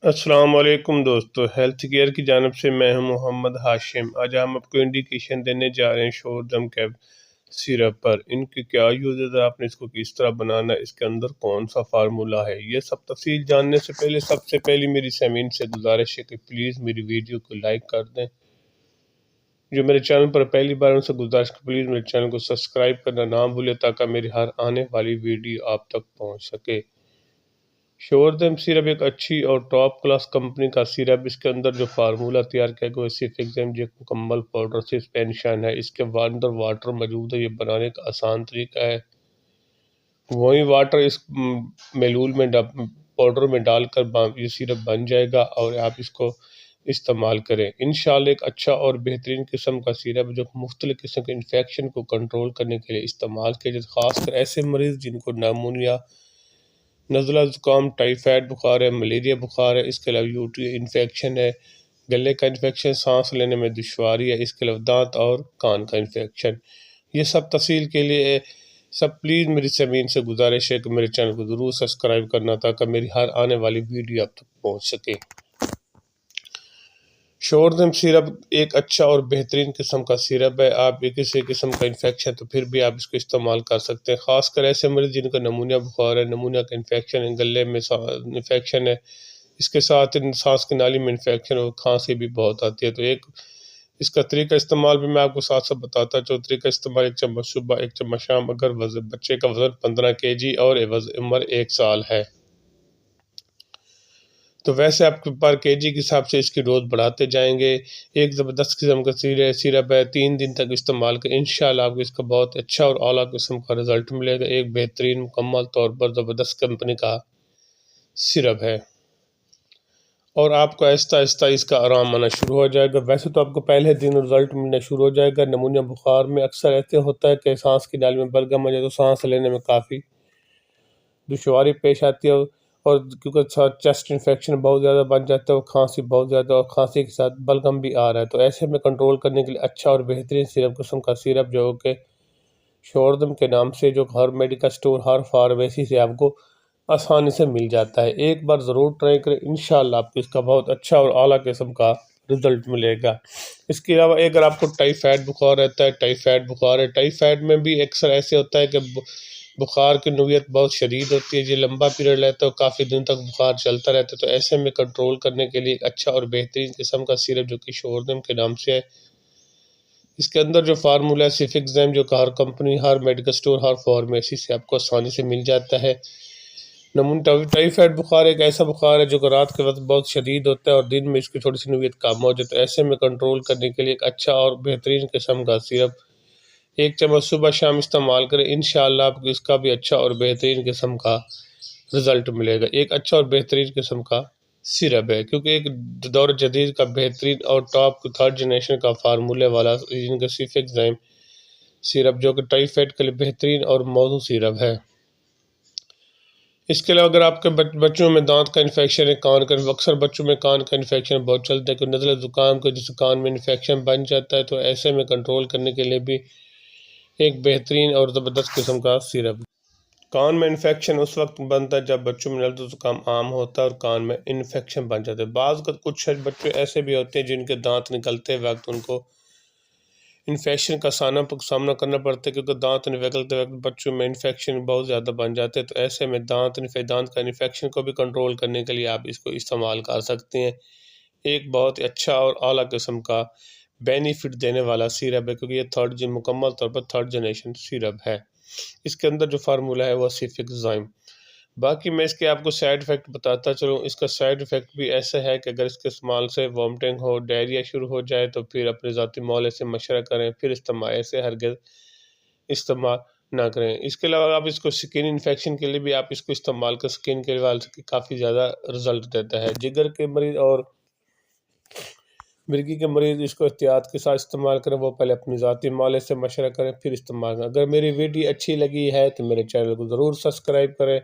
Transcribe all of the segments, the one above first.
السلام علیکم دوستو، ہیلتھ کیئر کی جانب سے میں ہوں محمد ہاشم۔ آج ہم آپ کو انڈیکیشن دینے جا رہے ہیں شوردم کیب سیرپ پر۔ ان کی کیا یوزز ہے، آپ نے اس کو کس طرح بنانا ہے، اس کے اندر کون سا فارمولا ہے، یہ سب تفصیل جاننے سے پہلے سب سے پہلی میری سامعین سے گزارش ہے کہ پلیز میری ویڈیو کو لائک کر دیں۔ جو میرے چینل پر پہلی بار ان سے گزارش کہ پلیز میرے چینل کو سبسکرائب کرنا نہ بھولے تاکہ میری ہر آنے والی ویڈیو آپ تک پہنچ سکے۔ شوردم سیرپ ایک اچھی اور ٹاپ کلاس کمپنی کا سیرپ، اس کے اندر جو فارمولا تیار کیا گیا وہ سیفکزیم جو مکمل پاؤڈر سسپینشن ہے، اس کے اندر واٹر موجود ہے، یہ بنانے کا آسان طریقہ ہے۔ وہی واٹر اس میلول میں پاؤڈر میں ڈال کر یہ سیرپ بن جائے گا اور آپ اس کو استعمال کریں۔ انشاءاللہ ایک اچھا اور بہترین قسم کا سیرپ جو مختلف قسم کے انفیکشن کو کنٹرول کرنے کے لیے استعمال کیا جاتا ہے، خاص کر ایسے مریض جن کو نمونیا، نزلہ زکام، ٹائیفائڈ بخار ہے، ملیریا بخار ہے، اس کے علاوہ یوٹری انفیکشن ہے، گلے کا انفیکشن، سانس لینے میں دشواری ہے، اس کے علاوہ دانت اور کان کا انفیکشن۔ یہ سب تفصیل کے لیے پلیز میری سامعین سے گزارش ہے کہ میرے چینل کو ضرور سبسکرائب کرنا تاکہ میری ہر آنے والی ویڈیو آپ تک پہنچ سکے۔ شوردم سیرپ ایک اچھا اور بہترین قسم کا سیرپ ہے۔ آپ کسی قسم کا انفیکشن تو پھر بھی آپ اس کو استعمال کر سکتے ہیں، خاص کر ایسے مریض جن کا نمونیا بخار ہے، نمونیا کا انفیکشن ہے، گلے میں انفیکشن ہے، اس کے ساتھ سانس کی نالی میں انفیکشن اور کھانسی بھی بہت آتی ہے۔ تو اس کا طریقہ استعمال بھی میں آپ کو ساتھ ساتھ بتاتا چاہوں۔ طریقہ استعمال: 1 چمچ صبح، 1 چمچ شام۔ اگر بچے کا وزن 15 kg اور عمر 1 سال ہے تو ویسے آپ پر kg کے حساب سے اس کی ڈوز بڑھاتے جائیں گے۔ ایک زبردست قسم کا سیرپ ہے، 3 دن تک استعمال کریں، انشاءاللہ آپ کو اس کا بہت اچھا اور اعلیٰ قسم کا رزلٹ ملے گا۔ ایک بہترین مکمل طور پر زبردست کمپنی کا سیرپ ہے اور آپ کو آہستہ آہستہ اس کا آرام آنا شروع ہو جائے گا۔ ویسے تو آپ کو پہلے دن رزلٹ ملنا شروع ہو جائے گا۔ نمونیا بخار میں اکثر ایسے ہوتا ہے کہ سانس کی نالی میں بلغم ہو جائے تو سانس لینے میں کافی دشواری پیش آتی ہے، اور کیونکہ چیسٹ انفیکشن بہت زیادہ بن جاتا ہے اور کھانسی بہت زیادہ، اور کھانسی کے ساتھ بلغم بھی آ رہا ہے، تو ایسے میں کنٹرول کرنے کے لیے اچھا اور بہترین سیرپ قسم کا سیرپ جو کہ شوردم کے نام سے جو ہر میڈیکل سٹور، ہر فارمیسی سے آپ کو آسانی سے مل جاتا ہے، ایک بار ضرور ٹرائی کریں، انشاءاللہ آپ کو اس کا بہت اچھا اور اعلیٰ قسم کا رزلٹ ملے گا۔ اس کے علاوہ اگر آپ کو ٹائیفائڈ بخار رہتا ہے، ٹائیفائڈ میں بھی اکثر ایسے ہوتا ہے کہ بخار کی نوعیت بہت شدید ہوتی ہے، یہ لمبا پیریڈ لیتا ہے اور کافی دن تک بخار چلتا رہتا ہے، تو ایسے میں کنٹرول کرنے کے لیے ایک اچھا اور بہترین قسم کا سیرپ جو کہ شوردم کے نام سے ہے، اس کے اندر جو فارمولا ہے سیفکزیم جو کہ ہر کمپنی، ہر میڈیکل سٹور، ہر فارمیسی سے آپ کو آسانی سے مل جاتا ہے۔ ٹائیفائڈ بخار ایک ایسا بخار ہے جو کہ رات کے وقت بہت شدید ہوتا ہے اور دن میں اس کی تھوڑی سی نوعیت کم ہو جاتی ہے، ایسے میں کنٹرول کرنے کے لیے ایک اچھا اور بہترین قسم کا سیرپ 1 چمچ صبح شام استعمال کریں، انشاءاللہ آپ کو اس کا بھی اچھا اور بہترین قسم کا رزلٹ ملے گا۔ ایک اچھا اور بہترین قسم کا سیرپ ہے کیونکہ ایک دور جدید کا بہترین اور ٹاپ 3rd جنریشن کا فارمولے والا ان کا سیفکزیم سیرپ جو کہ ٹائیفائڈ کے لیے بہترین اور موزوں سیرپ ہے۔ اس کے علاوہ اگر آپ کے بچوں میں دانت کا انفیکشن ہے، کان کا، اکثر بچوں میں کان کا انفیکشن بہت چلتا ہے کہ نزلہ زکام کے جس کان میں انفیکشن بن جاتا ہے، تو ایسے میں کنٹرول کرنے کے لیے بھی ایک بہترین اور زبردست قسم کا سیرپ۔ کان میں انفیکشن اس وقت بنتا ہے جب بچوں میں نزلہ زکام عام ہوتا ہے اور کان میں انفیکشن بن جاتا ہے۔ بعض کچھ بچے ایسے بھی ہوتے ہیں جن کے دانت نکلتے وقت ان کو انفیکشن کا سامنا کرنا پڑتا ہے، کیونکہ دانت نکلتے وقت بچوں میں انفیکشن بہت زیادہ بن جاتے ہیں، تو ایسے میں دانت کا انفیکشن کو بھی کنٹرول کرنے کے لیے آپ اس کو استعمال کر سکتے ہیں۔ ایک بہت اچھا اور اعلیٰ قسم کا بینیفٹ دینے والا سیرپ ہے کیونکہ یہ مکمل طور پر 3rd جنریشن سیرپ ہے۔ اس کے اندر جو فارمولا ہے وہ سیفکزیم۔ باقی میں اس کے آپ کو سائیڈ ایفیکٹ بتاتا چلوں۔ اس کا سائیڈ ایفیکٹ بھی ایسا ہے کہ اگر اس کے استعمال سے وامٹنگ ہو، ڈائریا شروع ہو جائے تو پھر اپنے ذاتی معالجے سے مشورہ کریں، پھر ایسے ہرگز استعمال نہ کریں۔ اس کے علاوہ آپ اس کو سکن انفیکشن کے لیے بھی آپ اس کو استعمال کر، سکن کے لیے کافی زیادہ رزلٹ دیتا ہے۔ جگر کے مریض اور مرگی کے مریض اس کو احتیاط کے ساتھ استعمال کریں، وہ پہلے اپنی ذاتی معالجے سے مشورہ کریں پھر استعمال کریں۔ اگر میری ویڈیو اچھی لگی ہے تو میرے چینل کو ضرور سبسکرائب کریں،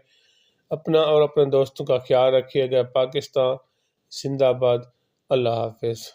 اپنا اور اپنے دوستوں کا خیال رکھیے گا۔ پاکستان زندہ باد، اللہ حافظ۔